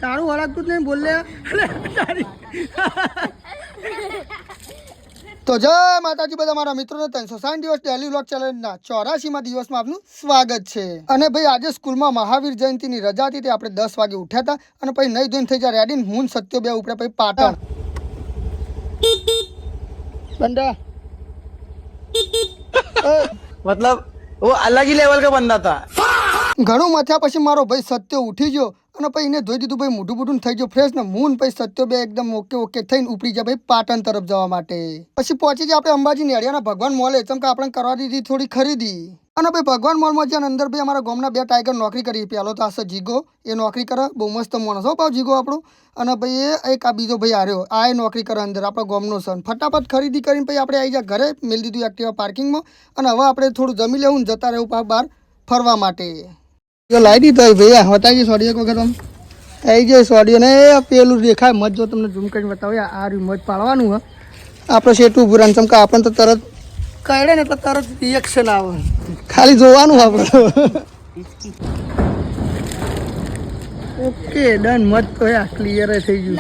તારું વળગતું જ નહીં બોલ લે તો જય માતાજી બધા મારા મિત્રોને 360 દિવસ ડેલી વ્લોગ ચેલેન્જના 84માં દિવસમાં આપનું સ્વાગત છે। અને ભાઈ આજે સ્કૂલમાં મહાવીર જયંતિની રજા હતી તે આપણે 10 વાગે ઉઠ્યા હતા અને પછી નહીં ધોઈને થઈ જાય રેડી હું સત્યો બે ઉપડ્યા પછી પાટણ બંડા मतलब वो अलग ही लेवल का बंदा था। ઘણું મથ્યા પછી મારો ભાઈ સત્યો ઉઠી ગયો અને પછી એને ધોઈ દીધું ભાઈ મોઢું બૂઢું થઈ ગયો ફ્રેશ ને મૂન પછી સત્યો બે એકદમ ઓકે થઈને ઉપડી જાય ભાઈ પાટણ તરફ જવા માટે। પછી પહોંચી જાય આપણે અંબાજી નેડિયાના ભગવાન મોલે ચમકા આપણે કરવા દીધી થોડી ખરીદી અને ભાઈ ભગવાન મોલમાં જ્યાં અંદર ભાઈ અમારા ગામના બે ટાઈગર નોકરી કરી પહેલો તો આ જીગો એ નોકરી કરે બહુ મસ્ત માણસ હો પાવ જીગો આપણું અને ભાઈ એક આ બીજો ભાઈ હાર્યો આ એ નોકરી કરે અંદર આપણા ગામનો સન ફટાફટ ખરીદી કરીને પછી આપણે આવી જાય ઘરે મેળ દીધું એક્ટિવા પાર્કિંગમાં અને હવે આપણે થોડું જમી લેવું ને જતા રહેવું પાછું બહાર ફરવા માટે। લાવી દીધો ભૈયા બતાવી સોડિયો વખત આમ આવી જાય સોડિયો ને પેલું દેખાય મત જો તમને ઝૂમ કરીને બતાવો આ રહ્યું મત પાડવાનું હોય આપણે શેઠું ભૂરાન ચમકા આપણને તો તરત કહેડે ને એટલે તરત રિએક્શન આવે ખાલી જોવાનું આપણે ઓકે ડન મત તો ક્લિયર થઈ ગયું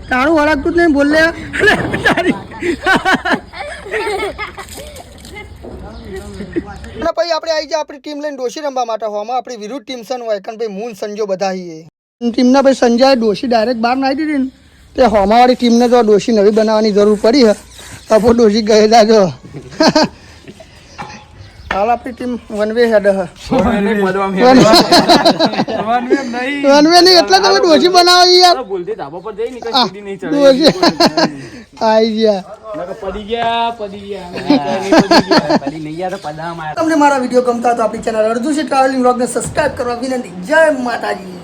તારું વળગતું જ નહીં બોલ લે અને પછી આપણે આવી જાય આપણી ટીમ લઈને ડોશી રમવા માટે હોવામાં આપણી વિરુદ્ધ ટીમ સન હોય કારણ ભાઈ મૂન સંજો બધા ટીમના ભાઈ સંજય ડોશી ડાયરેક્ટ બહાર નાખી દીધી ને તે હોમાવાળી ટીમને જો ડોશી નવી બનાવવાની જરૂર પડી હે તો ડોશી ગયેલા જો હાલ આપણી ટીમ વન વે હેડ હ વન વે નહીં એટલે તમે ડોશી બનાવો યાર બોલતી ધાબા પર જઈ નીકળ સીધી નહીં ચડે આઈ ગયા પડી ગયા પડી નહીં ગયા તો પડામાં તમને મારા વિડિયો ગમતા તો આપણી ચેનલ અર્ધું છે ટ્રાવેલિંગ વ્લોગને સબસ્ક્રાઇબ કરવા વિનંતી। જય માતાજી।